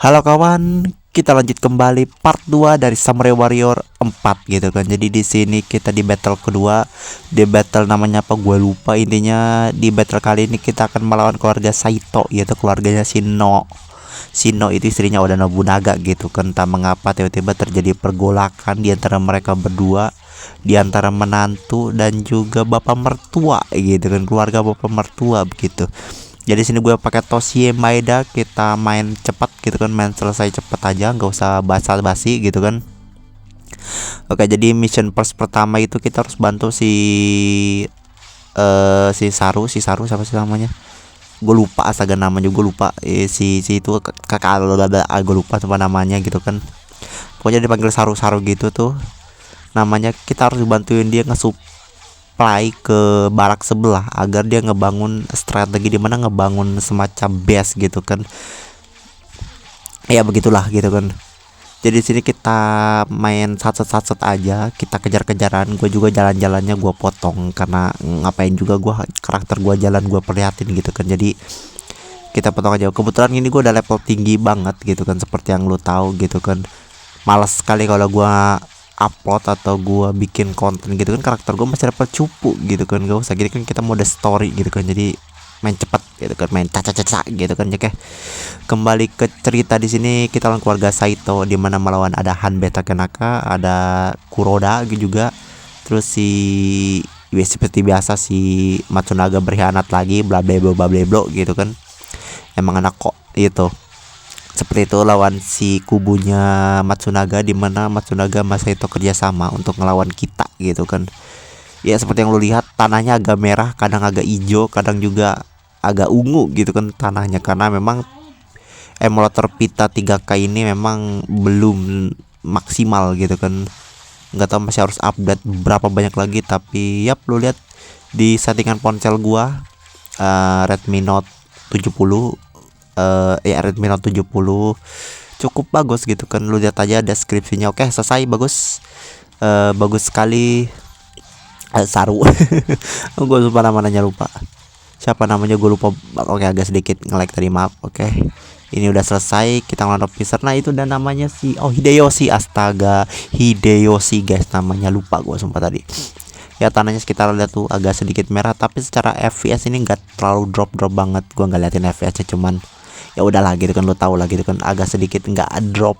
Halo kawan, kita lanjut kembali part 2 dari Samurai Warrior 4 gitu kan. Jadi di sini kita di battle kedua. Di battle namanya apa gue lupa, intinya di battle kali ini kita akan melawan keluarga Saito, yaitu keluarganya Shino. Shino itu istrinya Oda Nobunaga gitu kan. Tak mengapa tiba-tiba terjadi pergolakan di antara mereka berdua, di antara menantu dan juga bapak mertua gitu kan, keluarga bapak mertua begitu. Jadi sini gue pakai Toshie Maeda, kita main cepat gitu kan, main selesai cepet aja, nggak usah basa-basi gitu kan. Oke, jadi mission first pertama itu kita harus bantu si Saru siapa sih namanya? Gue lupa, astaga namanya gue lupa. Si itu kakak gue lupa sama namanya gitu kan. Pokoknya dipanggil Saru-Saru gitu tuh. Namanya kita harus bantuin dia supply ke barak sebelah agar dia ngebangun strategi, dimana ngebangun semacam base gitu kan. Ya begitulah gitu kan. Jadi di sini kita main satset aja, kita kejar-kejaran. Gue juga jalan-jalannya gue potong karena ngapain juga, gue karakter gue jalan gue perlihatin gitu kan. Jadi kita potong aja. Kebetulan ini gue udah level tinggi banget gitu kan, seperti yang lu tahu gitu kan. Males sekali kalau gue upload atau gue bikin konten gitu kan, karakter gue masih level cupu gitu kan. Gak usah gini kan, kita mode story gitu kan. Jadi main cepet gitu kan, main caca-caca gitu kan. Oke, kembali ke cerita. Di sini kita lawan keluarga Saito, di mana melawan ada Hanbei Takenaka, ada Kuroda juga. Terus seperti biasa si Matsunaga berkhianat lagi, bla bla bla bla bla gitu kan. Emang anak kok itu. Seperti itu lawan si kubunya Matsunaga, di mana Matsunaga sama Saito kerjasama untuk ngelawan kita gitu kan. Ya seperti yang lu lihat, tanahnya agak merah, kadang agak hijau, kadang juga agak ungu gitu kan tanahnya, karena memang emulator Vita 3K ini memang belum maksimal gitu kan. Nggak tahu masih harus update berapa banyak lagi, tapi ya perlu lihat di settingan ponsel gua, Redmi Note 70, Redmi Note 70 cukup bagus gitu kan. Lu lihat aja deskripsinya. Oke, selesai, bagus. Bagus sekali. Saru. Gue lupa namanya, lupa siapa namanya, gue lupa. Oke, agak sedikit nge-lag tadi, maaf. Oke, ini udah selesai, kita ngelawan officer. Nah itu dan namanya Hideyoshi, astaga, Hideyoshi guys namanya, lupa gue sumpah tadi. Ya tanahnya sekitar lihat tuh agak sedikit merah, tapi secara FPS ini nggak terlalu drop banget. Gue nggak liatin FPS nya, cuman ya udahlah gitu kan, lo tau lah gitu kan, agak sedikit nggak drop,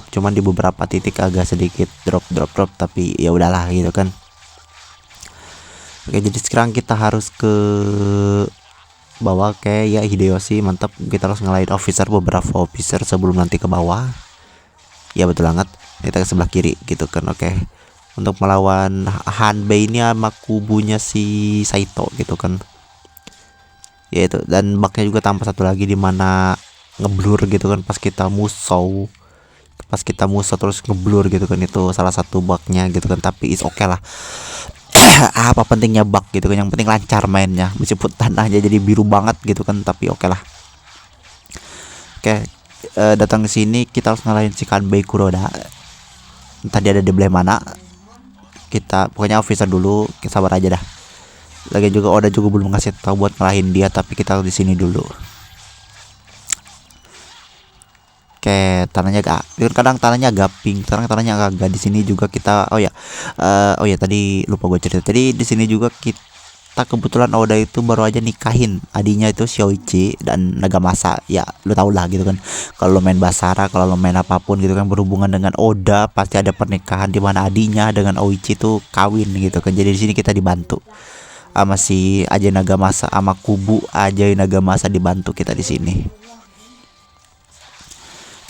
cuman di beberapa titik agak sedikit drop, tapi ya udahlah gitu kan. Oke, jadi sekarang kita harus ke bawah. Kayak ya Hideyoshi mantap, kita harus ngelain beberapa officer sebelum nanti ke bawah. Ya betul banget, kita ke sebelah kiri gitu kan. Oke, untuk melawan Hanbei ini sama kubunya si Saito gitu kan. Ya itu, dan bugnya juga tambah satu lagi, di mana ngeblur gitu kan pas kita musuh terus ngeblur gitu kan. Itu salah satu bugnya gitu kan, tapi is oke lah. Apa pentingnya bug gitu kan, yang penting lancar mainnya, meskipun tanahnya jadi biru banget gitu kan, tapi oke lah. Oke, datang ke sini kita harus ngalahin si Kanbei Kuroda. Tadi ada di belah mana, kita pokoknya officer dulu, kita sabar aja dah. Lagi juga Oda juga belum ngasih tahu buat ngalahin dia, tapi kita harus di sini dulu. Oke, tanahnya agak, kadang tanahnya agak pink, sekarang tanahnya agak di sini juga kita. Oh ya, tadi lupa gue cerita. Tadi di sini juga kita kebetulan Oda itu baru aja nikahin adinya itu Shoichi dan Nagamasa. Ya lu tau lah gitu kan, kalau lo main Basara, kalau lo main apapun gitu kan berhubungan dengan Oda, pasti ada pernikahan di mana adinya dengan Oichi itu kawin gitu kan. Jadi di sini kita dibantu sama si Ajay Nagamasa, sama kubu Ajay Nagamasa, dibantu kita di sini.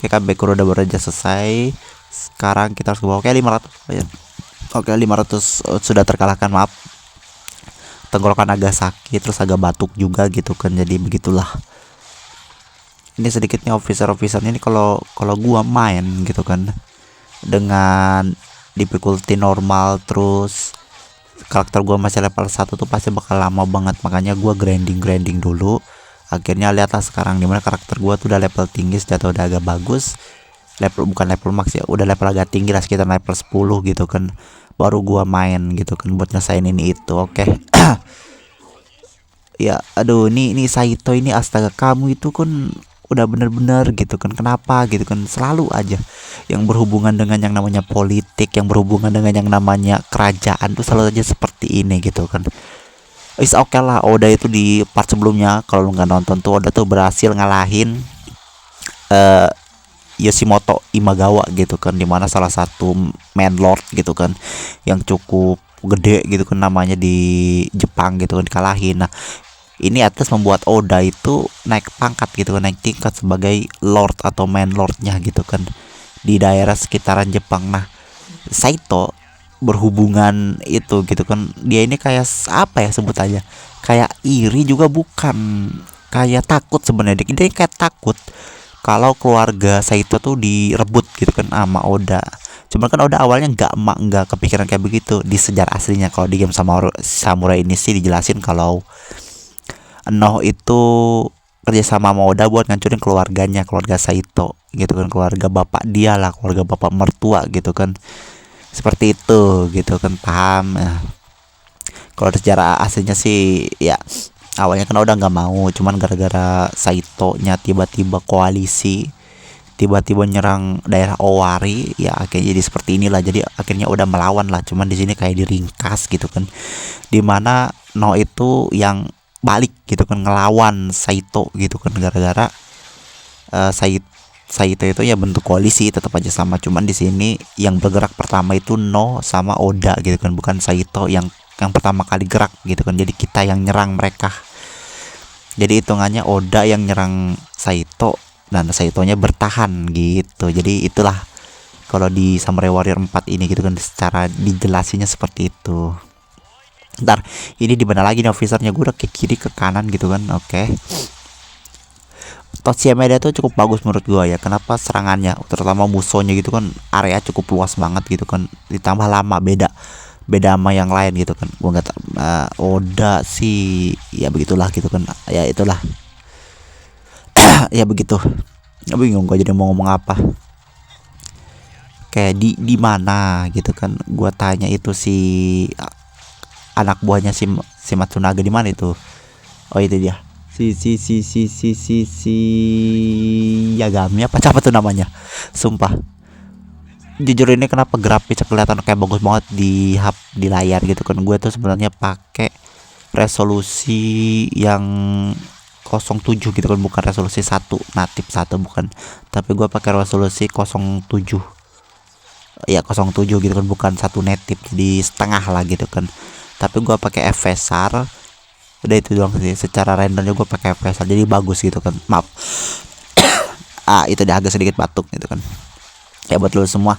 Oke, comeback udah baru aja selesai. Sekarang kita harus ke bawah. Oke, 500. Oke, 500 sudah terkalahkan, maaf. Tenggorokan agak sakit, terus agak batuk juga gitu kan. Jadi begitulah. Ini sedikitnya officer ini kalau gua main gitu kan dengan difficulty normal, terus karakter gua masih level 1 tuh pasti bakal lama banget. Makanya gua grinding dulu. Akhirnya lihatlah sekarang dimana karakter gua tuh udah level tinggi, senjata udah agak bagus. Bukan level max ya, udah level agak tinggi lah, sekitar level 10 gitu kan. Baru gua main gitu kan buat nyesain ini itu. Oke. Ya aduh, ini Saito ini, astaga, kamu itu kan udah bener-bener gitu kan. Kenapa gitu kan, selalu aja yang berhubungan dengan yang namanya politik, yang berhubungan dengan yang namanya kerajaan tuh selalu aja seperti ini gitu kan. Is oke lah, Oda itu di part sebelumnya kalau lu nggak nonton tuh, Oda tuh berhasil ngalahin eh Yoshimoto Imagawa gitu kan, dimana salah satu main lord gitu kan yang cukup gede gitu kan namanya di Jepang gitu kan, dikalahin. Nah, ini atas membuat Oda itu naik pangkat gitu kan, naik tingkat sebagai lord atau main lordnya gitu kan di daerah sekitaran Jepang. Nah, Saito berhubungan itu gitu kan, dia ini kayak apa ya sebutannya, kayak iri juga bukan, kayak takut sebenarnya. Dia kayak takut kalau keluarga Saito tuh direbut gitu kan sama Oda. Cuman kan Oda awalnya nggak kepikiran kayak begitu di sejarah aslinya. Kalau di game sama Samurai ini sih dijelasin kalau Noh itu kerjasama sama Oda buat ngancurin keluarganya, keluarga Saito gitu kan, keluarga bapak dia lah, keluarga bapak mertua gitu kan, seperti itu gitu kan, paham ya. Kalau sejarah aslinya sih ya awalnya kan udah nggak mau, cuman gara-gara Saito nya tiba-tiba koalisi, tiba-tiba nyerang daerah Owari, ya akhirnya jadi seperti inilah. Jadi akhirnya udah melawan lah, cuman di sini kayak diringkas gitu kan, dimana No itu yang balik gitu kan ngelawan Saito gitu kan, gara-gara Saito itu ya bentuk koalisi tetap aja sama, cuman di sini yang bergerak pertama itu No sama Oda gitu kan, bukan Saito yang pertama kali gerak gitu kan. Jadi kita yang nyerang mereka, jadi hitungannya Oda yang nyerang Saito dan Saitonya bertahan gitu. Jadi itulah kalau di Samurai Warrior 4 ini gitu kan, secara dijelasinnya seperti itu. Ntar ini di mana lagi nih officernya, gue udah ke kiri ke kanan gitu kan. Oke, Toshiya Media tuh cukup bagus menurut gua ya. Kenapa serangannya, terutama musuhnya gitu kan, area cukup luas banget gitu kan. Ditambah lama, beda beda sama yang lain gitu kan. Gua nggak Oda sih ya begitulah gitu kan. Ya itulah. Ya begitu. Nggak, bingung gua jadi mau ngomong apa. Kayak di mana gitu kan. Gua tanya itu si anak buahnya si Matsunaga di mana itu. Oh itu dia. Si Yagami apa tuh namanya. Sumpah, jujur ini kenapa grafisnya kelihatan kayak bagus banget di layar gitu kan. Gue tuh sebenarnya pakai resolusi yang 07 gitu kan, bukan resolusi satu natif satu, bukan, tapi gue pakai resolusi 07 ya, 07 gitu kan, bukan satu native, jadi setengah lah gitu kan. Tapi gue pakai FSR, udah itu doang sih. Secara rendernya gue pakai FSR jadi bagus gitu kan, maaf. Itu dia agak sedikit batuk gitu kan. Ya buat lo semua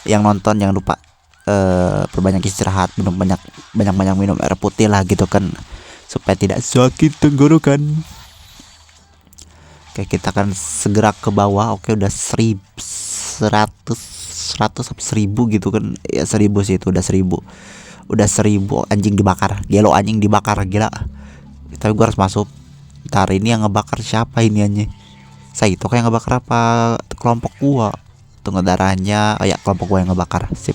yang nonton, jangan lupa perbanyak istirahat, minum banyak minum air putih lah gitu kan, supaya tidak sakit tenggorokan. Oke, kita akan segera ke bawah. Oke, udah 100 sampai 1000 gitu kan. Ya 1000 sih, itu udah 1000. Udah 1000 anjing dibakar. Gelo anjing dibakar, gila. Tapi gua harus masuk. Ntar ini yang ngebakar siapa ini anjing? Saito kayak ngebakar apa kelompok gua? Tunggu, darahnya. Oh ya, kelompok gua yang ngebakar. Sip.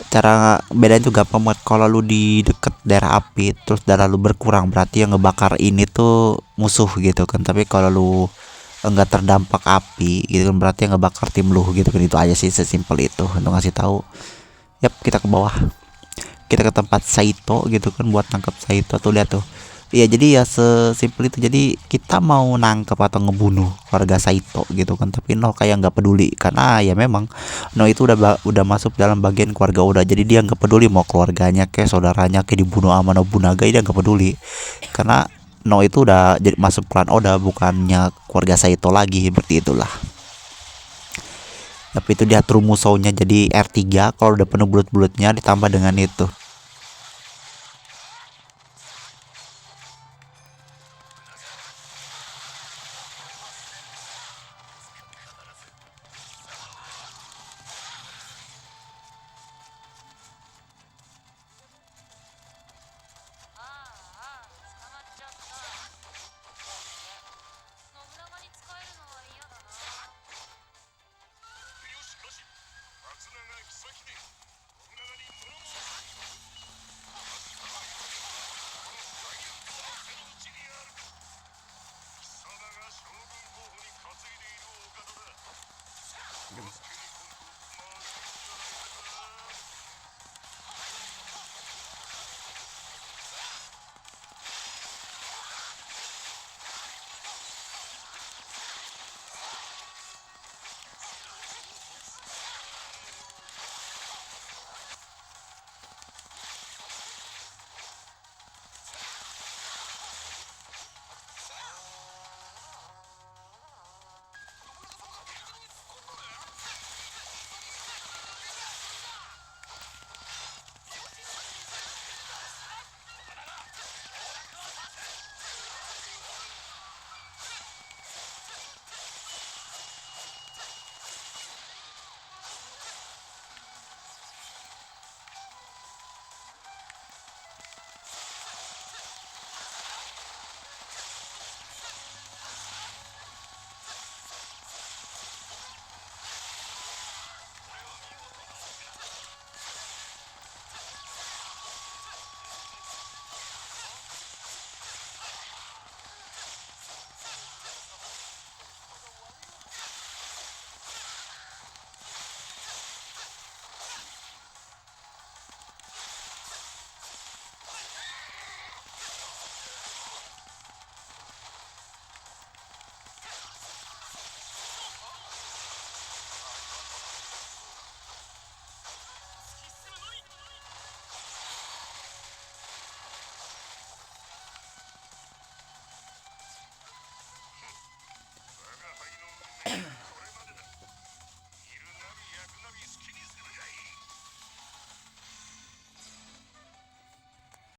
Cara bedain tuh gampang banget. Kalau lu di deket daerah api terus darah lu berkurang, berarti yang ngebakar ini tuh musuh gitu kan. Tapi kalau lu enggak terdampak api gitu kan, berarti yang ngebakar tim lu gitu kan. Itu aja sih, sesimpel itu untuk ngasih tahu. Yap, kita ke bawah. Kita ke tempat Saito gitu kan, buat nangkap Saito. Tuh lihat tuh. Iya, jadi ya sesimpel itu. Jadi kita mau nangkep atau ngebunuh keluarga Saito gitu kan, tapi No kayak nggak peduli, karena ya memang No itu udah masuk dalam bagian keluarga udah. Jadi dia nggak peduli mau keluarganya kayak saudaranya kayak dibunuh sama Nobunaga, dia nggak peduli, karena No itu udah jadi masuk klan Oda, bukannya keluarga Saito lagi, seperti itulah. Tapi itu dia true musuhnya, jadi R3 kalau udah penuh bulut-bulutnya ditambah dengan itu. Udah bisa.